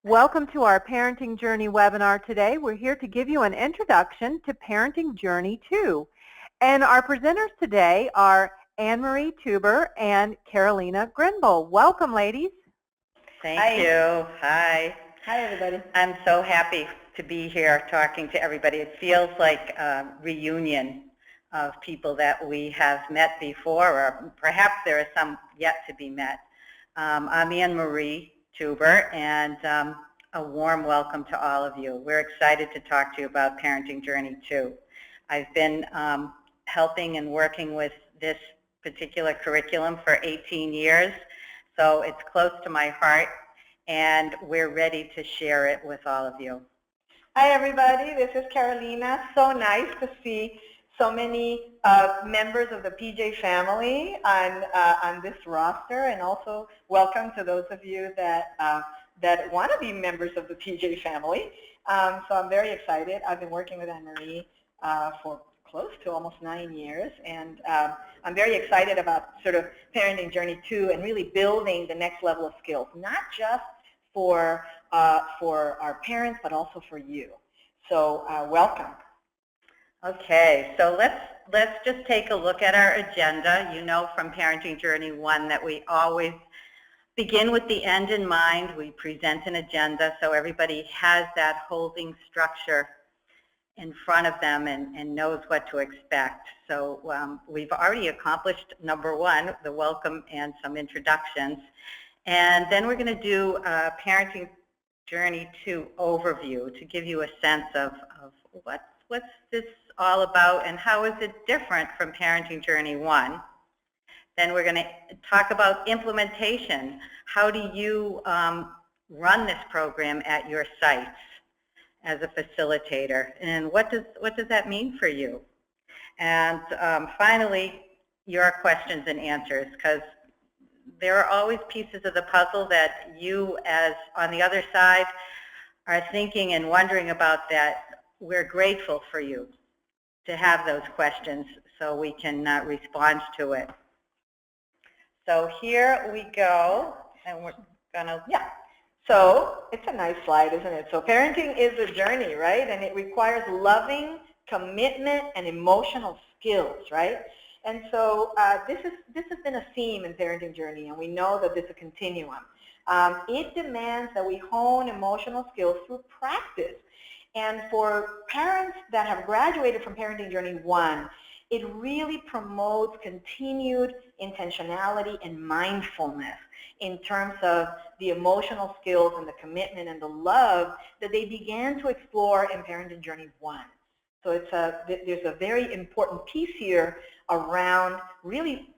Welcome to our Parenting Journey webinar today. We're here to give you an introduction to Parenting Journey 2. And our presenters today are Anne-Marie Tuber and Carolina Grinble. Welcome, ladies. Thank you. Hi. Hi, everybody. I'm so happy to be here talking to everybody. It feels like a reunion of people that we have met before, or perhaps there are some yet to be met. I'm Anne-Marie Tuber, and a warm welcome to all of you. We're excited to talk to you about Parenting Journey 2. I've been helping and working with this particular curriculum for 18 years, so it's close to my heart, and we're ready to share it with all of you. Hi, everybody. This is Carolina. So nice to see so many members of the PJ family on this roster, and also welcome to those of you that want to be members of the PJ family. So I'm very excited. I've been working with Anne-Marie for close to almost 9 years, and I'm very excited about sort of Parenting Journey 2 and really building the next level of skills, not just for our parents, but also for you. So welcome. Okay, so let's just take a look at our agenda. You know from Parenting Journey 1 that we always begin with the end in mind. We present an agenda so everybody has that holding structure in front of them and knows what to expect. So we've already accomplished number 1, the welcome and some introductions. And then we're going to do a Parenting Journey 2 overview to give you a sense of what's this all about and how is it different from Parenting Journey 1. Then we're going to talk about implementation. How do you run this program at your sites as a facilitator, and what does that mean for you? And finally, your questions and answers, because there are always pieces of the puzzle that you, as on the other side, are thinking and wondering about that. We're grateful for you to have those questions so we can respond to it. So here we go, and we're gonna, So it's a nice slide, isn't it? So parenting is a journey, right? And it requires loving, commitment, and emotional skills, right? And so this has been a theme in Parenting Journey, and we know that this is a continuum. It demands that we hone emotional skills through practice. And for parents that have graduated from Parenting Journey 1, it really promotes continued intentionality and mindfulness in terms of the emotional skills and the commitment and the love that they began to explore in Parenting Journey 1. So there's a very important piece here around really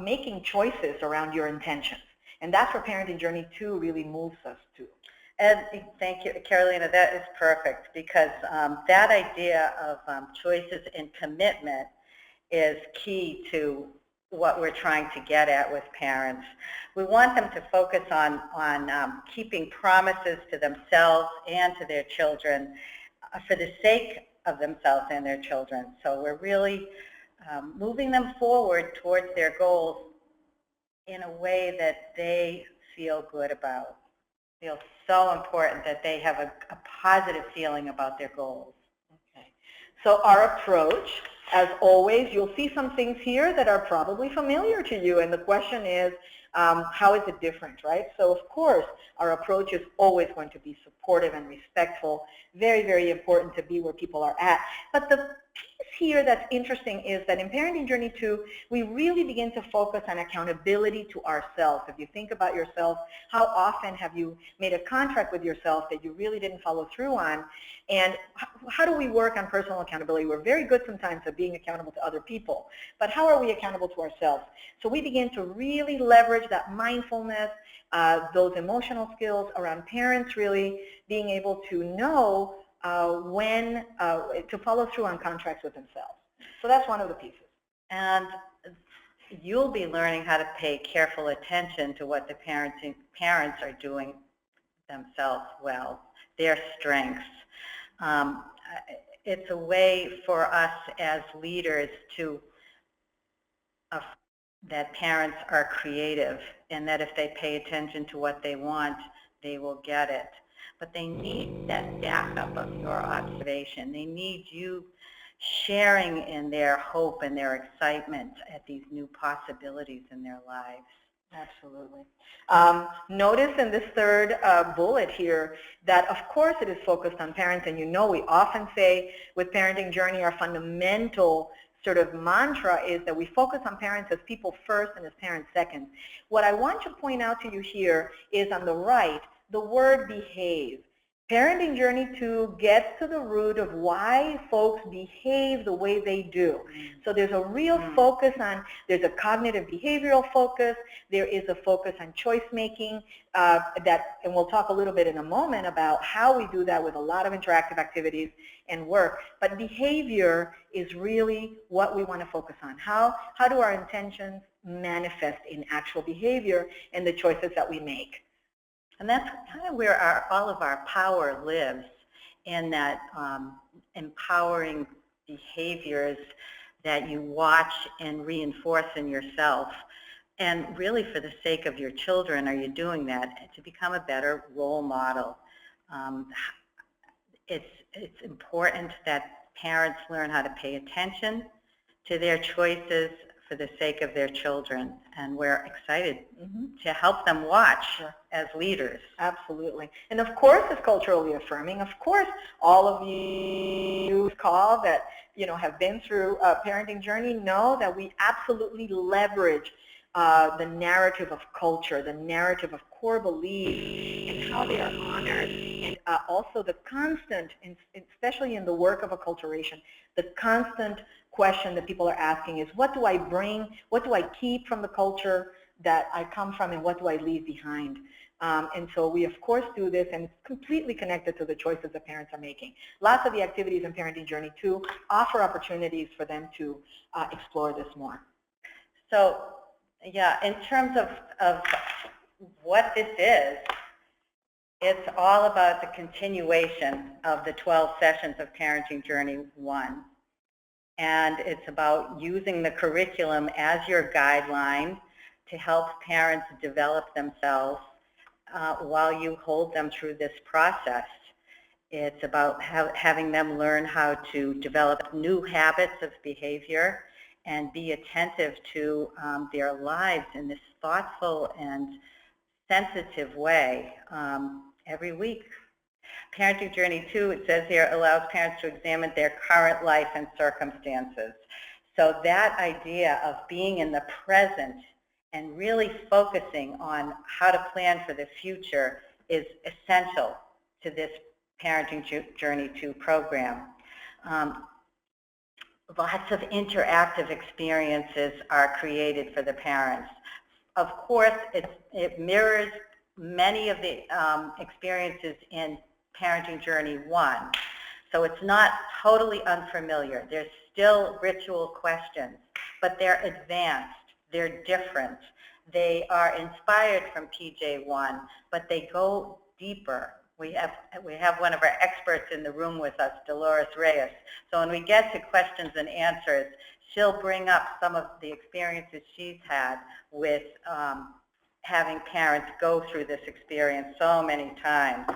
making choices around your intentions. And that's where Parenting Journey 2 really moves us to. And thank you, Carolina. That is perfect, because that idea of choices and commitment is key to what we're trying to get at with parents. We want them to focus on keeping promises to themselves and to their children for the sake of themselves and their children. So we're really moving them forward towards their goals in a way that they feel good about. Feels so important that they have a positive feeling about their goals. Okay. So our approach, as always, you'll see some things here that are probably familiar to you, and the question is, how is it different, right? So of course, our approach is always going to be supportive and respectful. Very, very important to be where people are at. But the piece here that's interesting is that in Parenting Journey 2, we really begin to focus on accountability to ourselves. If you think about yourself, how often have you made a contract with yourself that you really didn't follow through on? And how do we work on personal accountability? We're very good sometimes at being accountable to other people, but how are we accountable to ourselves? So we begin to really leverage that mindfulness, those emotional skills around parents really being able to know when to follow through on contracts with themselves. So that's one of the pieces. And you'll be learning how to pay careful attention to what the parents are doing themselves well, their strengths. It's a way for us as leaders to that parents are creative, and that if they pay attention to what they want, they will get it. But they need that backup of your observation. They need you sharing in their hope and their excitement at these new possibilities in their lives. Absolutely. Notice in this third bullet here that, of course, it is focused on parents, and you know we often say with Parenting Journey our fundamental sort of mantra is that we focus on parents as people first and as parents second. What I want to point out to you here is on the right, the word behave. Parenting Journey 2 gets to the root of why folks behave the way they do. So there's a real focus on, there's a cognitive behavioral focus, there is a focus on choice making, and we'll talk a little bit in a moment about how we do that with a lot of interactive activities and work. But behavior is really what we want to focus on. How do our intentions manifest in actual behavior and the choices that we make? And that's kind of where all of our power lives, in that empowering behaviors that you watch and reinforce in yourself. And really for the sake of your children, are you doing that to become a better role model? It's important that parents learn how to pay attention to their choices for the sake of their children, and we're excited to help them watch as leaders. Absolutely. And of course it's culturally affirming. Of course all of you call that have been through a Parenting Journey know that we absolutely leverage the narrative of culture, the narrative of core beliefs and how they are honored, and also the constant, especially in the work of acculturation, the constant question that people are asking is, what do I bring, what do I keep from the culture that I come from, and what do I leave behind? And so we, of course, do this, and it's completely connected to the choices that parents are making. Lots of the activities in Parenting Journey 2 offer opportunities for them to explore this more. So, yeah, in terms of what this is, it's all about the continuation of the 12 sessions of Parenting Journey 1. And it's about using the curriculum as your guideline to help parents develop themselves while you hold them through this process. It's about having them learn how to develop new habits of behavior and be attentive to their lives in this thoughtful and sensitive way every week. Parenting Journey 2, it says here, allows parents to examine their current life and circumstances. So that idea of being in the present and really focusing on how to plan for the future is essential to this Parenting Journey 2 program. Lots of interactive experiences are created for the parents. Of course, it mirrors many of the experiences in Parenting Journey 1. So it's not totally unfamiliar. There's still ritual questions, but they're advanced, they're different. They are inspired from PJ1, but they go deeper. We have one of our experts in the room with us, Dolores Reyes. So when we get to questions and answers, she'll bring up some of the experiences she's had with having parents go through this experience so many times.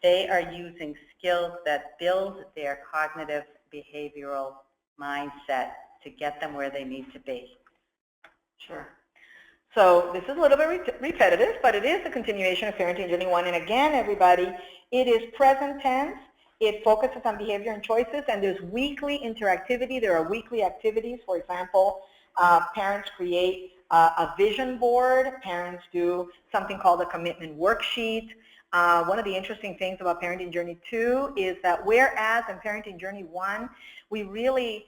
They are using skills that build their cognitive behavioral mindset to get them where they need to be. Sure. So this is a little bit repetitive, but it is a continuation of Parenting Journey 1. And again, everybody, it is present tense. It focuses on behavior and choices, and there's weekly interactivity. There are weekly activities. For example, parents create a vision board. Parents do something called a commitment worksheet. One of the interesting things about Parenting Journey 2 is that whereas in Parenting Journey 1, we really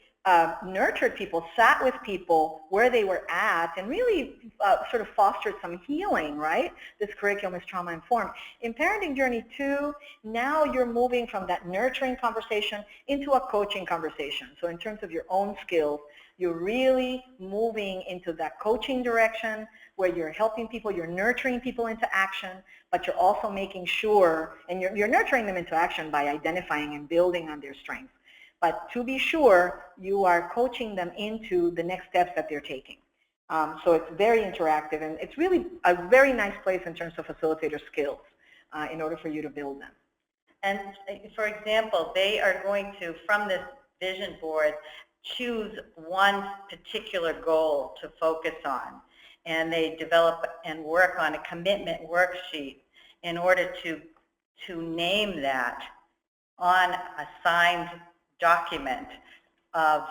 nurtured people, sat with people where they were at, and really sort of fostered some healing, right? This curriculum is trauma-informed. In Parenting Journey 2, now you're moving from that nurturing conversation into a coaching conversation. So in terms of your own skills, you're really moving into that coaching direction where you're helping people, you're nurturing people into action, but you're also making sure, and you're nurturing them into action by identifying and building on their strengths. But to be sure, you are coaching them into the next steps that they're taking. So it's very interactive, and it's really a very nice place in terms of facilitator skills in order for you to build them. And for example, they are going to, from this vision board, choose one particular goal to focus on. And they develop and work on a commitment worksheet in order to name that on a signed document of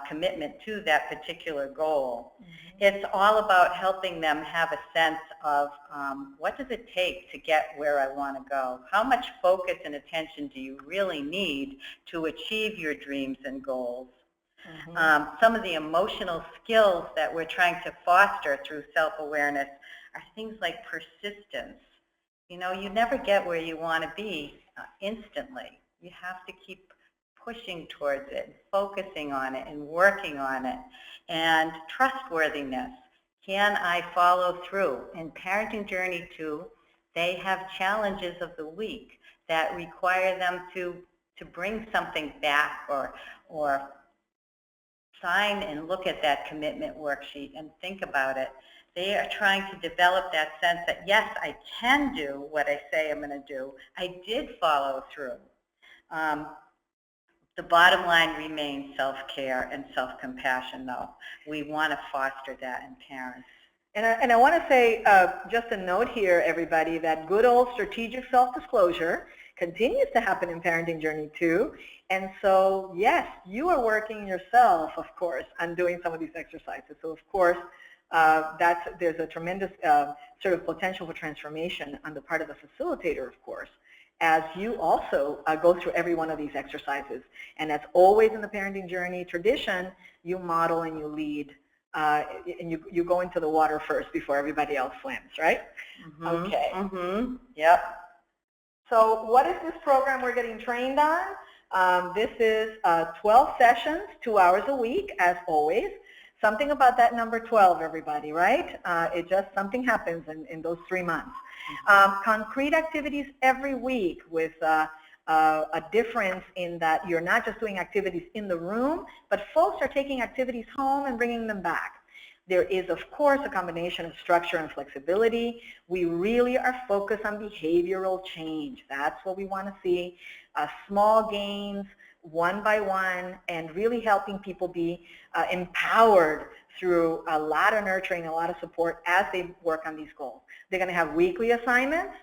commitment to that particular goal. It's all about helping them have a sense of what does it take to get where I want to go? How much focus and attention do you really need to achieve your dreams and goals? Some of the emotional skills that we're trying to foster through self-awareness are things like persistence. You know, you never get where you want to be instantly. You have to keep pushing towards it, focusing on it, and working on it. And trustworthiness. Can I follow through? In Parenting Journey 2, they have challenges of the week that require them to bring something back or sign and look at that commitment worksheet and think about it. They are trying to develop that sense that, yes, I can do what I say I'm going to do. I did follow through. The bottom line remains self-care and self-compassion, though. We want to foster that in parents. And I want to say, just a note here, everybody, that good old strategic self-disclosure continues to happen in Parenting Journey 2. And so, yes, you are working yourself, of course, on doing some of these exercises. So, of course, there's a tremendous sort of potential for transformation on the part of the facilitator, of course, as you also go through every one of these exercises. And as always in the Parenting Journey tradition, you model and you lead, and you go into the water first before everybody else swims, right? Okay. Yep. So what is this program we're getting trained on? This is 12 sessions, 2 hours a week, as always. Something about that number 12, everybody, right? It just, something happens in those 3 months. Concrete activities every week with a difference in that you're not just doing activities in the room, but folks are taking activities home and bringing them back. There is, of course, a combination of structure and flexibility. We really are focused on behavioral change. That's what we want to see. Small gains, one by one, and really helping people be empowered through a lot of nurturing, a lot of support as they work on these goals. They're going to have weekly assignments,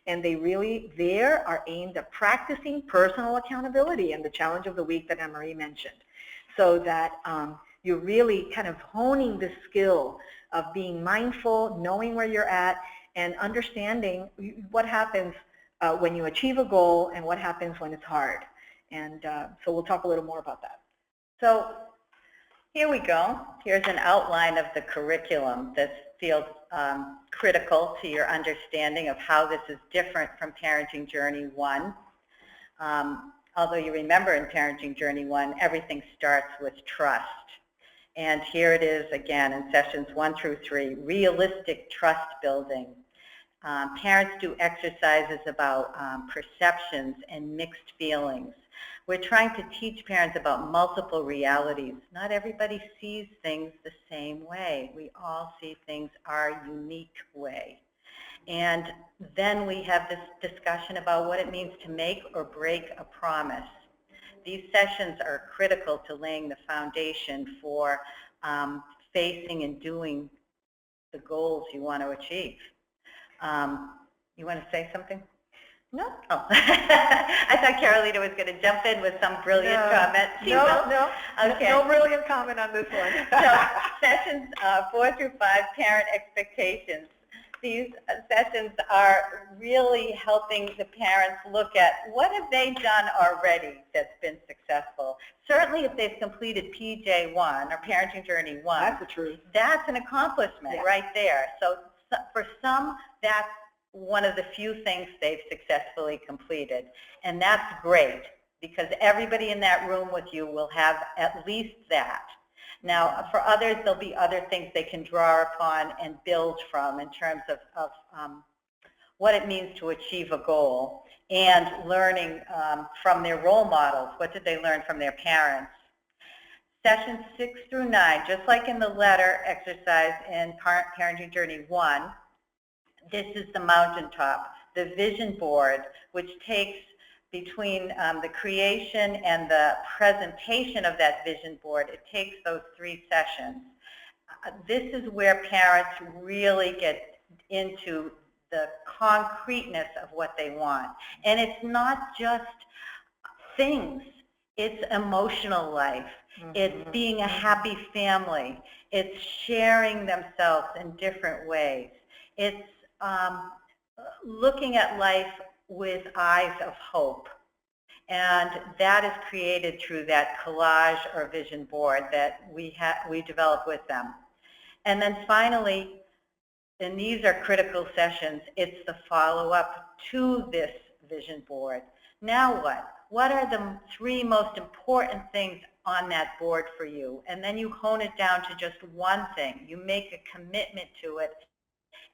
and they really there are aimed at practicing personal accountability and the challenge of the week that Anne-Marie mentioned, so that you're really kind of honing the skill of being mindful, knowing where you're at, and understanding what happens when you achieve a goal and what happens when it's hard. And so we'll talk a little more about that. So here we go. Here's an outline of the curriculum that feels critical to your understanding of how this is different from Parenting Journey 1. Although you remember in Parenting Journey 1, everything starts with trust. And here it is again in sessions 1 through 3, realistic trust building. Parents do exercises about perceptions and mixed feelings. We're trying to teach parents about multiple realities. Not everybody sees things the same way. We all see things our unique way. And then we have this discussion about what it means to make or break a promise. These sessions are critical to laying the foundation for facing and doing the goals you want to achieve. You want to say something? No. Oh, I thought Carolina was going to jump in with some brilliant comment. No, okay. No brilliant comment on this one. So sessions 4 through 5, parent expectations. These sessions are really helping the parents look at what have they done already that's been successful. Certainly if they've completed PJ1 or Parenting Journey 1, that's the truth. That's an accomplishment right there. So for some, that's one of the few things they've successfully completed. And that's great because everybody in that room with you will have at least that. Now, for others, there'll be other things they can draw upon and build from in terms of what it means to achieve a goal and learning from their role models. What did they learn from their parents? Sessions 6 through 9, just like in the letter exercise in Parenting Journey 1, this is the mountaintop. the vision board, which takes between the creation and the presentation of that vision board, it takes those 3 sessions. This is where parents really get into the concreteness of what they want. And it's not just things, it's emotional life. It's being a happy family. It's sharing themselves in different ways. It's looking at life with eyes of hope. And that is created through that collage or vision board that we develop with them. And then finally, and these are critical sessions, it's the follow-up to this vision board. Now what? What are the 3 most important things on that board for you? And then you hone it down to just one thing. You make a commitment to it,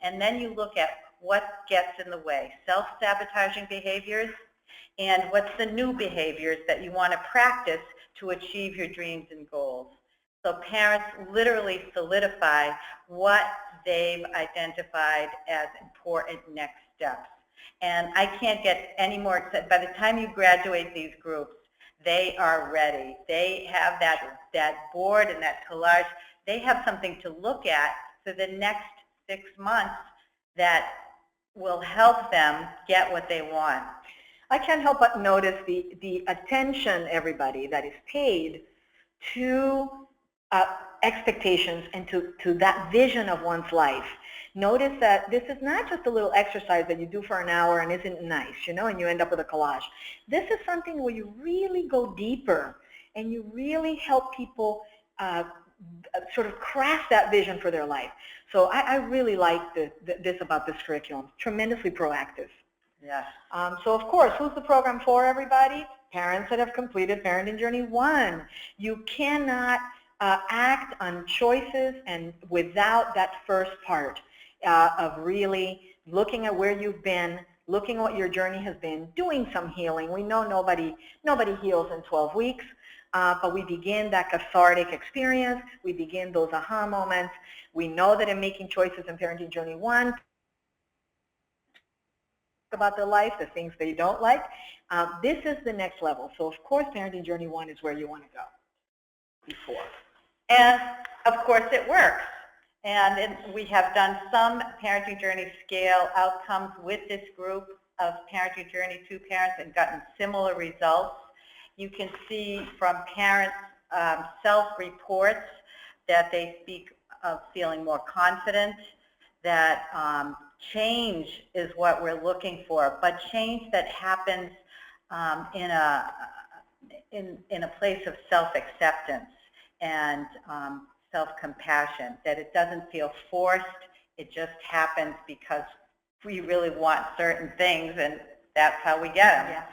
and then you look at what gets in the way. Self-sabotaging behaviors, and what's the new behaviors that you want to practice to achieve your dreams and goals. So parents literally solidify what they've identified as important next steps. And I can't get any more excited. By the time you graduate these groups, they are ready. They have that board and that collage. They have something to look at for the next 6 months that will help them get what they want. I can't help but notice the attention, everybody, that is paid to expectations and to that vision of one's life. Notice that this is not just a little exercise that you do for an hour and isn't nice, you know, and you end up with a collage. This is something where you really go deeper and you really help people sort of craft that vision for their life. So I really like this about this curriculum. Tremendously proactive. Yes. So of course, who's the program for, everybody? Parents that have completed Parenting Journey 1. You cannot act on choices and without that first part of really looking at where you've been, looking at what your journey has been, doing some healing. We know nobody heals in 12 weeks, but we begin that cathartic experience. We begin those aha moments. We know that in making choices in Parenting Journey 1, about their life, the things they don't like. This is the next level. So of course, Parenting Journey 1 is where you want to go before. And of course it works. And we have done some Parenting Journey scale outcomes with this group of Parenting Journey 2 parents and gotten similar results. You can see from parents' self-reports that they speak of feeling more confident, that change is what we're looking for, but change that happens in a place of self-acceptance and self-compassion, that it doesn't feel forced, it just happens because we really want certain things and that's how we get them. Yeah.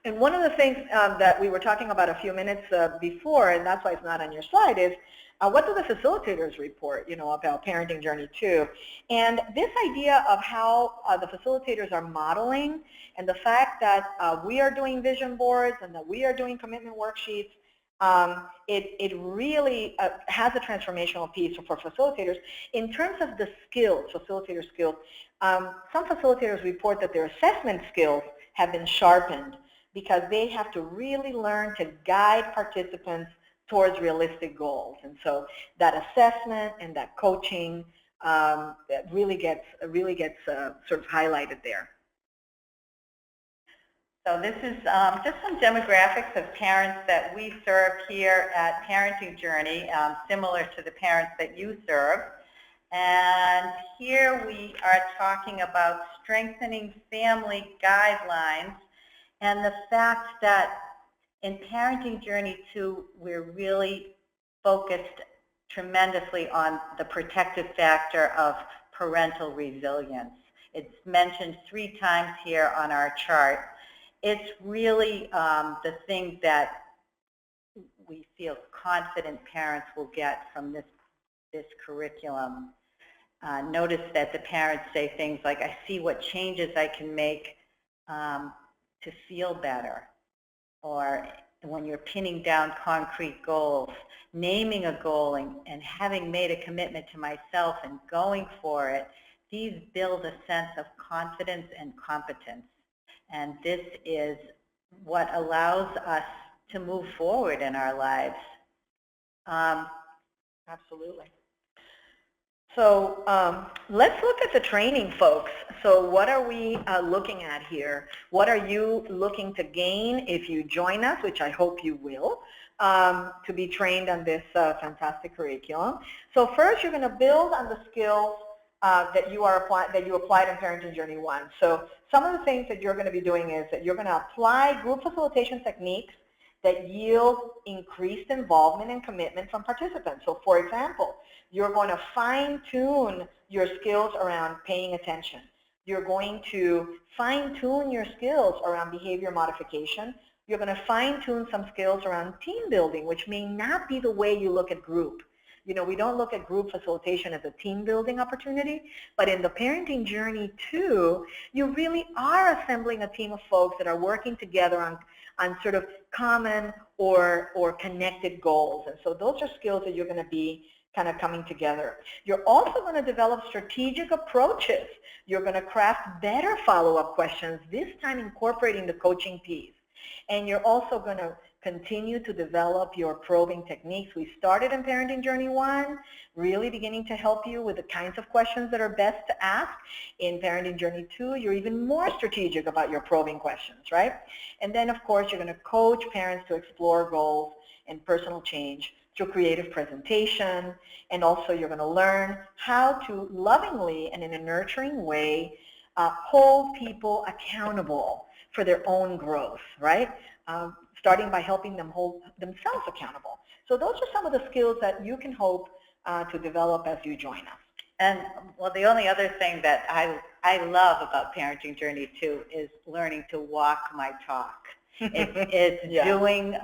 And one of the things that we were talking about a few minutes before, and that's why it's not on your slide, is what do the facilitators report, you know, about Parenting Journey 2? And this idea of how the facilitators are modeling and the fact that we are doing vision boards and that we are doing commitment worksheets, it really has a transformational piece for facilitators. In terms of the skills, facilitator skills, some facilitators report that their assessment skills have been sharpened because they have to really learn to guide participants towards realistic goals. And so that assessment and that coaching that really gets sort of highlighted there. So this is just some demographics of parents that we serve here at Parenting Journey, similar to the parents that you serve. And here we are talking about strengthening family guidelines and the fact that in Parenting Journey 2, we're really focused tremendously on the protective factor of parental resilience. It's mentioned 3 times here on our chart. It's really the thing that we feel confident parents will get from this curriculum. Notice that the parents say things like, I see what changes I can make to feel better. Or when you're pinning down concrete goals, naming a goal and having made a commitment to myself and going for it these build a sense of confidence and competence. And this is what allows us to move forward in our lives. Absolutely. So let's look at the training, folks. So what are we looking at here? What are you looking to gain if you join us, which I hope you will, to be trained on this fantastic curriculum? So first, you're going to build on the skills that you applied in Parenting Journey 1. So some of the things that you're going to be doing is that you're going to apply group facilitation techniques that yield increased involvement and commitment from participants. So for example, you're going to fine-tune your skills around paying attention. You're going to fine-tune your skills around behavior modification. You're going to fine-tune some skills around team building, which may not be the way you look at group. You know, we don't look at group facilitation as a team building opportunity, but in the Parenting Journey 2, you really are assembling a team of folks that are working together on sort of common or connected goals. And so those are skills that you're going to be kind of coming together. You're also going to develop strategic approaches. You're going to craft better follow-up questions, this time incorporating the coaching piece. And you're also going to continue to develop your probing techniques. We started in Parenting Journey 1, really beginning to help you with the kinds of questions that are best to ask. In Parenting Journey 2, you're even more strategic about your probing questions, right? And then, of course, you're going to coach parents to explore goals and personal change through creative presentation, and also you're going to learn how to lovingly and in a nurturing way hold people accountable for their own growth, right? Starting by helping them hold themselves accountable. So those are some of the skills that you can hope to develop as you join us. And well, the only other thing that I love about Parenting Journey 2 is learning to walk my talk. It's yeah. Doing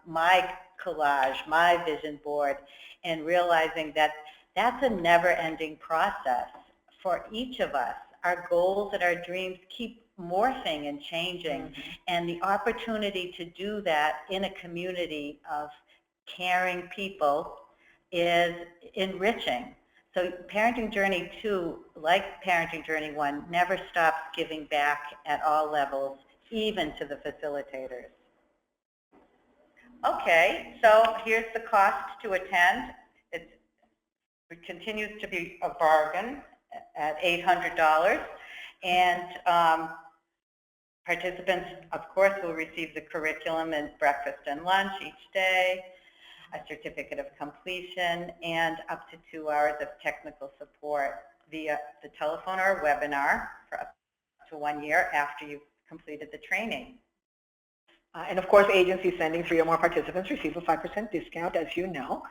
my collage, my vision board, and realizing that that's a never-ending process for each of us. Our goals and our dreams keep morphing and changing, mm-hmm. and the opportunity to do that in a community of caring people is enriching. So Parenting Journey 2, like Parenting Journey 1, never stops giving back at all levels, even to the facilitators. Okay, so here's the cost to attend. It continues to be a bargain at $800, and participants, of course, will receive the curriculum and breakfast and lunch each day, a certificate of completion, and up to 2 hours of technical support via the telephone or webinar for up to 1 year after you've completed the training. And of course, agencies sending 3 or more participants receive a 5% discount, as you know.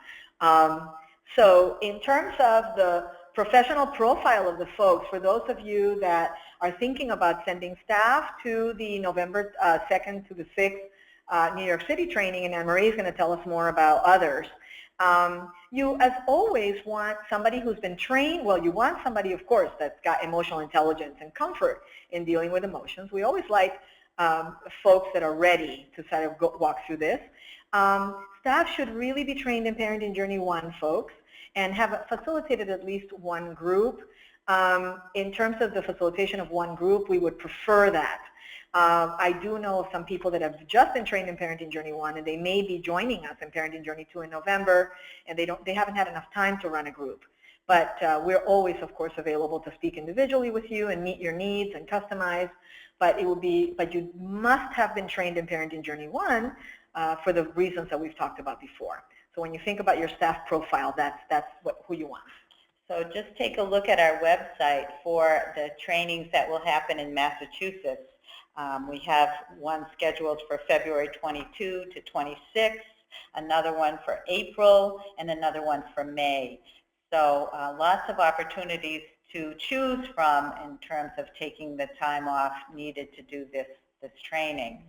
So in terms of the professional profile of the folks, for those of you that are thinking about sending staff to the November 2nd to the 6th New York City training, and Anne-Marie is going to tell us more about others, you, as always, want somebody who's been trained. Well, you want somebody, of course, that's got emotional intelligence and comfort in dealing with emotions. We always like folks that are ready to sort of walk through this. Staff should really be trained in Parenting Journey 1, folks, and have facilitated at least 1 group. In terms of the facilitation of 1 group, we would prefer that. I do know of some people that have just been trained in Parenting Journey 1, and they may be joining us in Parenting Journey 2 in November, and they haven't had enough time to run a group. But we're always, of course, available to speak individually with you and meet your needs and customize. But you must have been trained in Parenting Journey 1 for the reasons that we've talked about before. So when you think about your staff profile, that's who you want. So just take a look at our website for the trainings that will happen in Massachusetts. We have one scheduled for February 22 to 26, another one for April, and another one for May. So lots of opportunities to choose from in terms of taking the time off needed to do this training.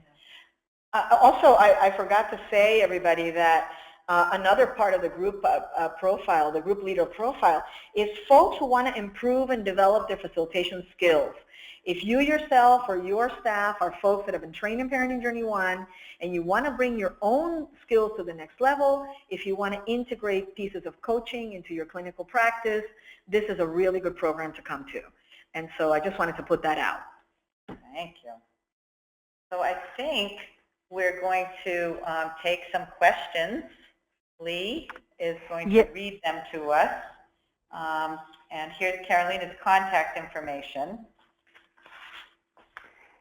Also, I forgot to say, everybody, that another part of the group profile, the group leader profile, is folks who want to improve and develop their facilitation skills. if you yourself or your staff are folks that have been trained in Parenting Journey 1 and you want to bring your own skills to the next level, if you want to integrate pieces of coaching into your clinical practice, this is a really good program to come to. And so I just wanted to put that out. Thank you. So I think we're going to take some questions. Lee is going to read them to us. And here's Carolina's contact information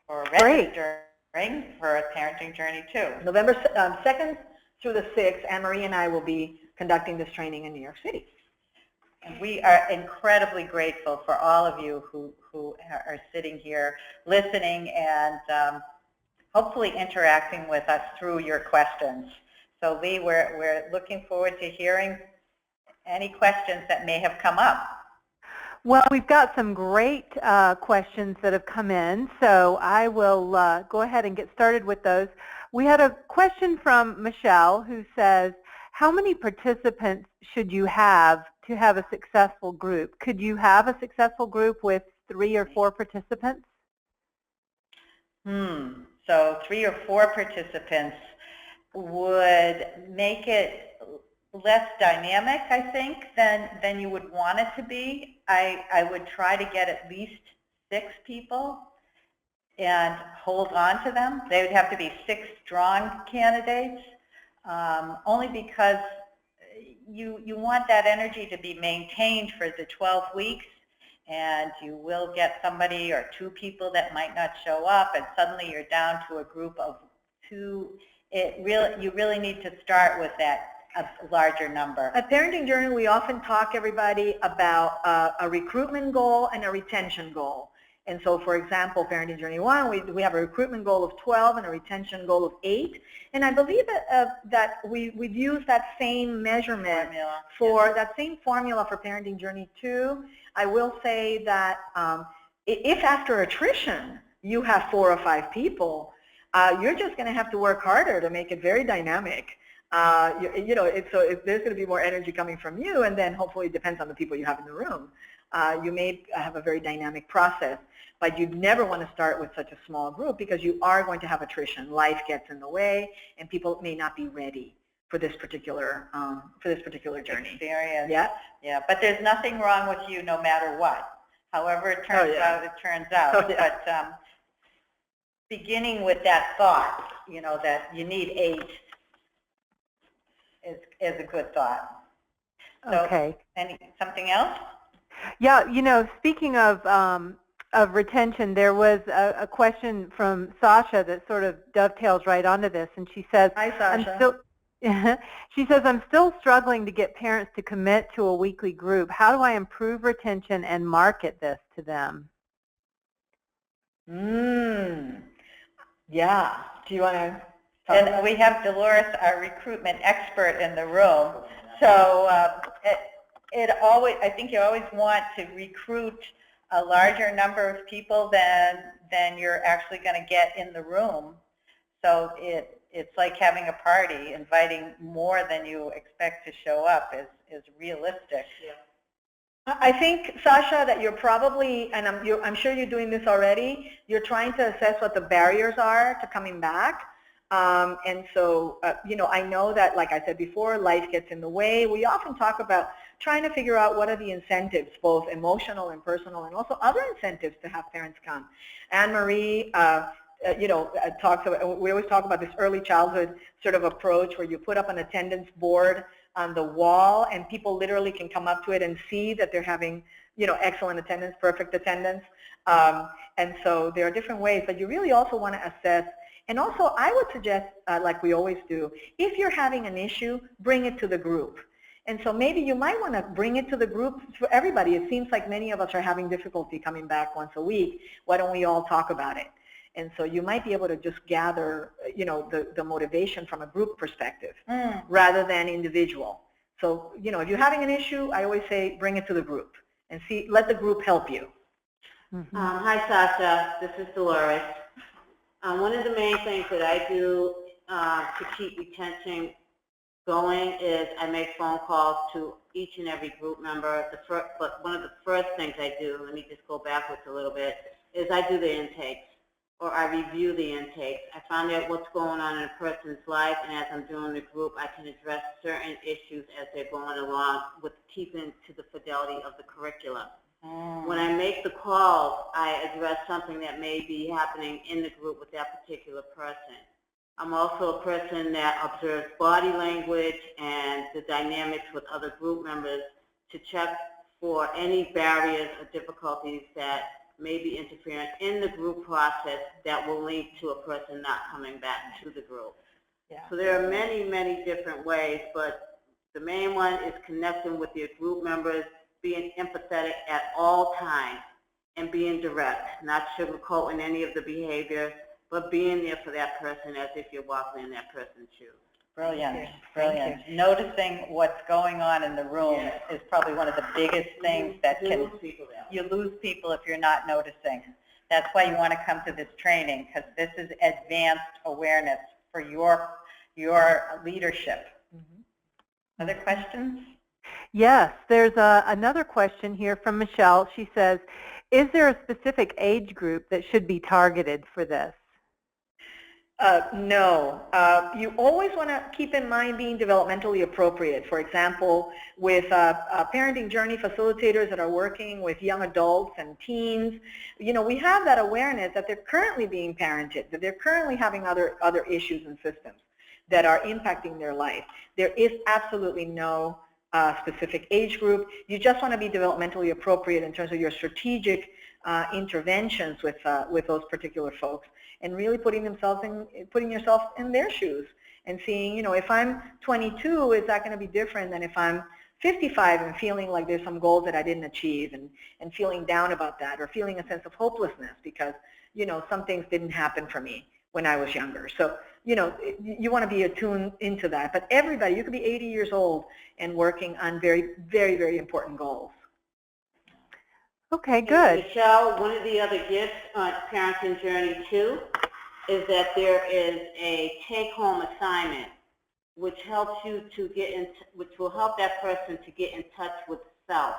for registering for Parenting Journey 2. November 2nd through the 6th, Anne-Marie and I will be conducting this training in New York City. And we are incredibly grateful for all of you who are sitting here listening and hopefully interacting with us through your questions. So Lee, we're looking forward to hearing any questions that may have come up. Well, we've got some great questions that have come in, so I will go ahead and get started with those. We had a question from Michelle who says, how many participants should you have to have a successful group? Could you have a successful group with 3 or 4 participants? So 3 or 4 participants would make it less dynamic, I think, than you would want it to be. I would try to get at least 6 people and hold on to them. They would have to be 6 strong candidates, only because you want that energy to be maintained for the 12 weeks, and you will get somebody or 2 people that might not show up, and suddenly you're down to a group of 2. You really need to start with that a larger number. At Parenting Journey, we often talk, everybody, about a recruitment goal and a retention goal. And so, for example, Parenting Journey 1, we have a recruitment goal of 12 and a retention goal of 8. And I believe that we've used that same measurement for that same formula for Parenting Journey 2. I will say that if after attrition you have 4 or 5 people, you're just going to have to work harder to make it very dynamic. There's going to be more energy coming from you, and then hopefully it depends on the people you have in the room. You may have a very dynamic process, but you'd never want to start with such a small group because you are going to have attrition. Life gets in the way, and people may not be ready for this particular journey. Experience. Yeah. Yeah, but there's nothing wrong with you no matter what. However it turns out, it turns out. Oh, yeah. But beginning with that thought, that you need 8 is a good thought. So, okay. Something else? Yeah, speaking of retention, there was a question from Sasha that sort of dovetails right onto this, and she says, hi, Sasha. She says, I'm still struggling to get parents to commit to a weekly group. How do I improve retention and market this to them? Yeah. Do you want to? And we have Dolores, our recruitment expert, in the room. So I think you always want to recruit a larger number of people than you're actually going to get in the room. So it's like having a party. Inviting more than you expect to show up is realistic. Yeah. I think, Sasha, that you're probably, and I'm sure you're doing this already, you're trying to assess what the barriers are to coming back. And so, I know that, like I said before, life gets in the way. We often talk about trying to figure out what are the incentives, both emotional and personal, and also other incentives to have parents come. Anne-Marie, talks about, we always talk about this early childhood sort of approach where you put up an attendance board on the wall and people literally can come up to it and see that they're having, excellent attendance, perfect attendance. And so there are different ways, but you really also want to assess. And also, I would suggest, like we always do, if you're having an issue, bring it to the group. And so maybe you might want to bring it to the group for everybody. It seems like many of us are having difficulty coming back once a week. Why don't we all talk about it? And so you might be able to just gather, the motivation from a group perspective rather than individual. So, if you're having an issue, I always say bring it to the group and let the group help you. Hi, Sasha. This is Dolores. One of the main things that I do to keep retention going is I make phone calls to each and every group member. But one of the first things I do, let me just go backwards a little bit, is I do the intakes, or I review the intakes. I find out what's going on in a person's life, and as I'm doing the group, I can address certain issues as they're going along with keeping to the fidelity of the curriculum. When I make the calls, I address something that may be happening in the group with that particular person. I'm also a person that observes body language and the dynamics with other group members to check for any barriers or difficulties that may be interfering in the group process that will lead to a person not coming back to the group. Yeah. So there are many, many different ways, but the main one is connecting with your group members, being empathetic at all times, and being direct, not sugarcoating any of the behavior, but being there for that person as if you're walking in that person's shoes. Brilliant, brilliant. Noticing what's going on in the room is probably one of the biggest things that You can, lose people that way. you lose people if you're not noticing. That's why you want to come to this training, because this is advanced awareness for your leadership. Other questions? Yes, there's another question here from Michelle. She says, is there a specific age group that should be targeted for this? No. You always want to keep in mind being developmentally appropriate. For example, with parenting journey facilitators that are working with young adults and teens, you know, we have that awareness that they're currently being parented, that they're currently having other issues and systems that are impacting their life. There is absolutely no specific age group. You just want to be developmentally appropriate in terms of your strategic interventions with those particular folks, and really putting yourself in their shoes and seeing, you know, if I'm 22, is that going to be different than if I'm 55 and feeling like there's some goals that I didn't achieve, and feeling down about that, or feeling a sense of hopelessness because, you know, some things didn't happen for me when I was younger. So, you know, you want to be attuned into that. But everybody, you could be 80 years old and working on very, very, very important goals. Okay, And good. Michelle, one of the other gifts on Parenting Journey 2 is that there is a take-home assignment which helps you to get in, which will help that person to get in touch with self.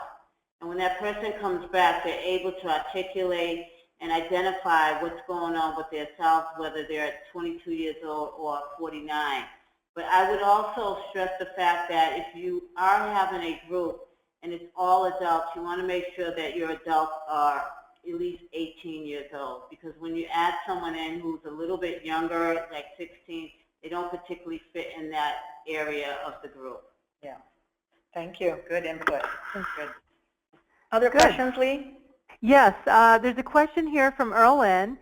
And when that person comes back, they're able to articulate and identify what's going on with their self, whether they're 22 years old or 49. But I would also stress the fact that if you are having a group and it's all adults, you want to make sure that your adults are at least 18 years old, because when you add someone in who's a little bit younger, like 16, they don't particularly fit in that area of the group. Yeah. Thank you. Good input. Good. Other Good. questions, Lee? Yes, there's a question here from Erlyn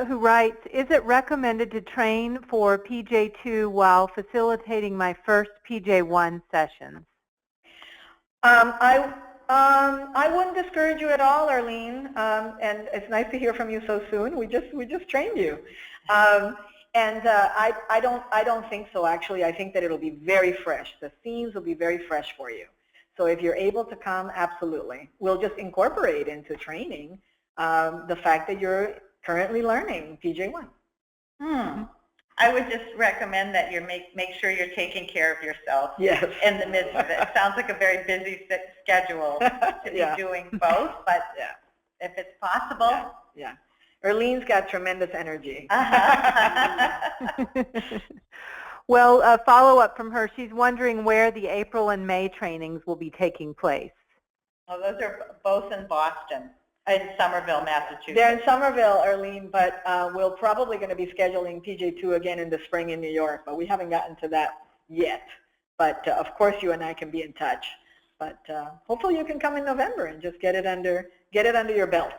who writes, is it recommended to train for PJ2 while facilitating my first PJ1 sessions? I wouldn't discourage you at all, Arlene, and it's nice to hear from you so soon. We just trained you, I don't think so. Actually, I think that it'll be very fresh. The themes will be very fresh for you. So if you're able to come, absolutely. We'll just incorporate into training the fact that you're currently learning PJ1. I would just recommend that you make sure you're taking care of yourself Yes. in the midst of it. It sounds like a very busy schedule to be Yeah. doing both, but Yeah. if it's possible. Yeah. Erlene's got tremendous energy. Well, a follow-up from her, she's wondering where the April and May trainings will be taking place. Well, those are both in Boston, in Somerville, Massachusetts. They're in Somerville, Arlene, but we're probably going to be scheduling PJ2 again in the spring in New York, but we haven't gotten to that yet. But of course, you and I can be in touch. But hopefully, you can come in November and just get it under your belt.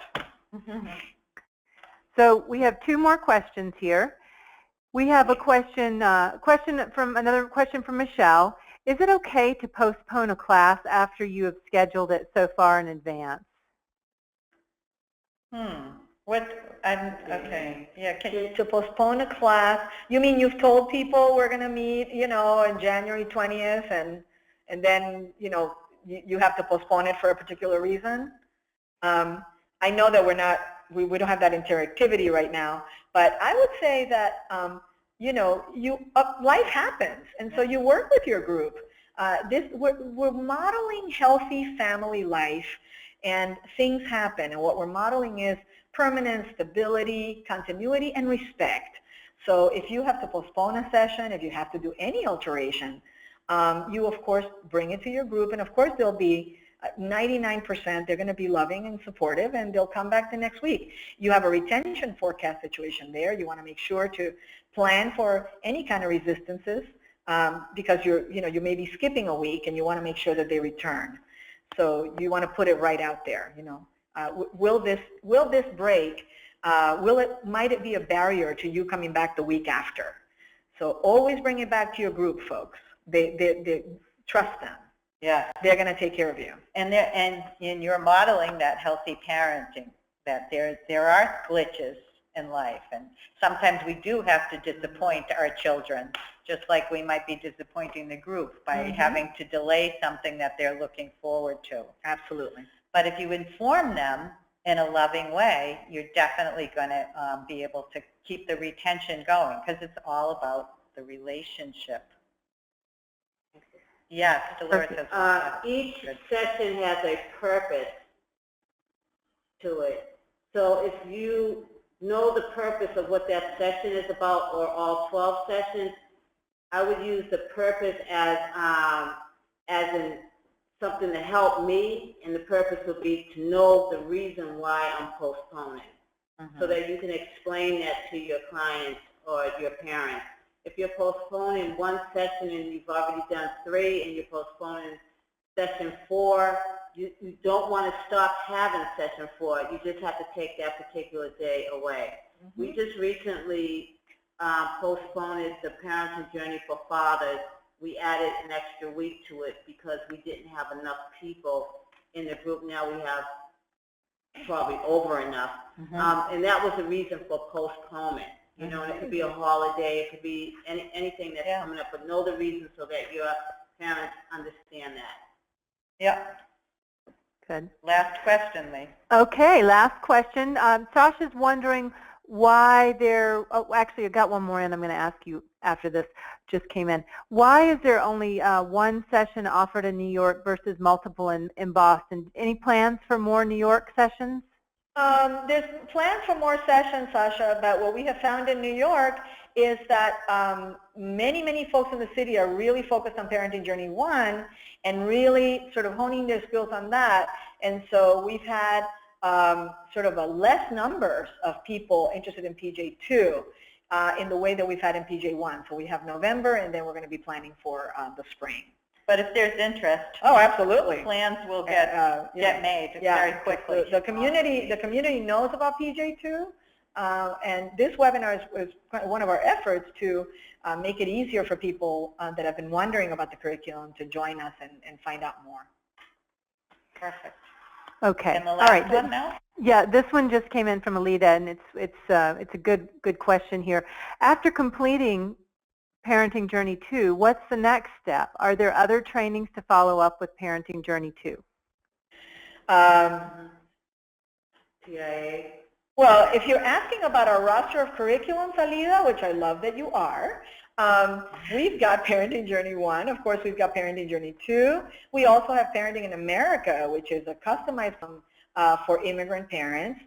So we have two more questions here. We have a question from Michelle. Is it okay to postpone a class after you have scheduled it so far in advance? Okay. Yeah. To postpone a class, you mean you've told people we're going to meet, you know, on January 20th, and then, you know, you have to postpone it for a particular reason? I know that we don't have that interactivity right now, but I would say that, you know, life happens, and so you work with your group. We're modeling healthy family life, and things happen, and what we're modeling is permanence, stability, continuity, and respect. So if you have to postpone a session, if you have to do any alteration, you of course bring it to your group, and of course there'll be 99% they're going to be loving and supportive, and they'll come back the next week. You have a retention forecast situation there. You want to make sure to plan for any kind of resistances because you may be skipping a week, and you want to make sure that they return. So you want to put it right out there. Will this break? Might it be a barrier to you coming back the week after? So always bring it back to your group, folks. They trust them. Yeah. They're going to take care of you. And you're modeling that healthy parenting, that there are glitches in life, and sometimes we do have to disappoint our children, just like we might be disappointing the group by having to delay something that they're looking forward to. Absolutely. But if you inform them in a loving way, you're definitely going to be able to keep the retention going, because it's all about the relationship. Yes, Dolores has each session has a purpose to it. So if you know the purpose of what that session is about, or all 12 sessions, I would use the purpose as in something to help me, and the purpose would be to know the reason why I'm postponing, so that you can explain that to your clients or your parents. If you're postponing one session and you've already done 3, and you're postponing session 4, you don't want to stop having session 4. You just have to take that particular day away. We just recently postponed the parenting journey for fathers. We added an extra week to it because we didn't have enough people in the group. Now we have probably over enough. And that was the reason for postponement. And it could be a holiday, it could be anything that's coming up, but know the reason so that your parents understand that. Yep. Good. Last question, Lee. Okay, last question. Sasha's wondering why actually I got one more in I'm going to ask you after this just came in. Why is there only one session offered in New York versus multiple in Boston? Any plans for more New York sessions? There's plans for more sessions, Sasha, but what we have found in New York is that many folks in the city are really focused on Parenting Journey 1 and really sort of honing their skills on that. And so we've had sort of a less numbers of people interested in PJ2 in the way that we've had in PJ1. So we have November, and then we're going to be planning for the spring. But if there's interest, oh, absolutely, plans will get made very quickly. The community knows about PJ2, and this webinar is one of our efforts to make it easier for people that have been wondering about the curriculum to join us and find out more. Perfect. Okay. And the last one now? Yeah, this one just came in from Alida, and it's a good question here. After completing Parenting Journey 2, what's the next step? Are there other trainings to follow up with Parenting Journey 2? PIA. Well, if you're asking about our roster of curriculums, Alida, which I love that you are, we've got Parenting Journey 1. Of course, we've got Parenting Journey 2. We also have Parenting in America, which is a customized for immigrant parents.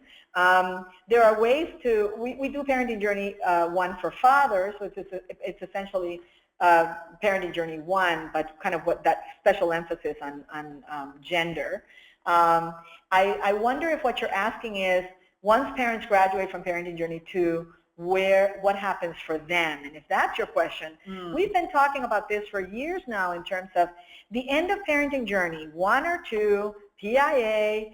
There are ways to, we do Parenting Journey 1 for fathers, which is it's essentially Parenting Journey 1, but kind of what that special emphasis on gender. I wonder if what you're asking is, once parents graduate from Parenting Journey 2, what happens for them? And if that's your question, we've been talking about this for years now in terms of the end of Parenting Journey 1 or 2, PIA,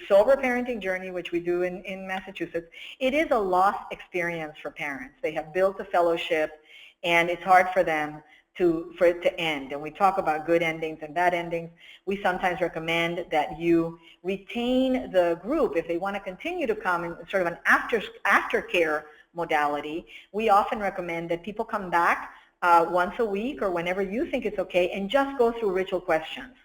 Sober Parenting Journey, which we do in Massachusetts. It is a lost experience for parents. They have built a fellowship, and it's hard for them for it to end. And we talk about good endings and bad endings. We sometimes recommend that you retain the group if they want to continue to come in sort of an aftercare modality. We often recommend that people come back once a week or whenever you think it's okay, and just go through ritual questions.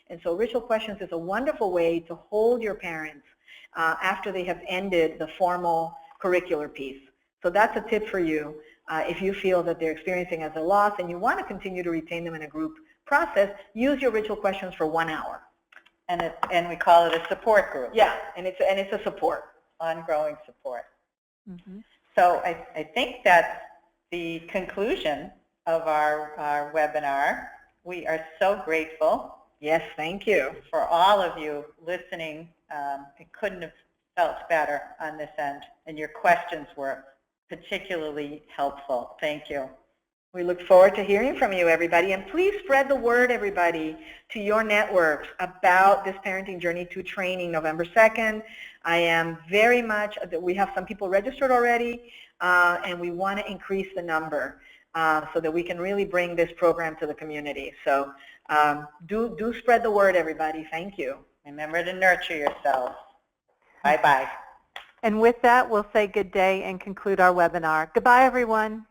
And so ritual questions is a wonderful way to hold your parents after they have ended the formal curricular piece. So that's a tip for you. If you feel that they're experiencing as a loss and you want to continue to retain them in a group process, use your ritual questions for 1 hour. And we call it a support group. Yeah, and it's a support. ongoing support. Mm-hmm. So I think that's the conclusion of our webinar. We are so grateful. Yes, thank you. For all of you listening. It couldn't have felt better on this end, and your questions were particularly helpful. Thank you. We look forward to hearing from you, everybody. And please spread the word, everybody, to your networks about this Parenting Journey 2 training November 2nd. I am very much, we have some people registered already, and we want to increase the number so that we can really bring this program to the community. So do spread the word, everybody. Thank you. Remember to nurture yourselves. Bye-bye. And with that, we'll say good day and conclude our webinar. Goodbye, everyone.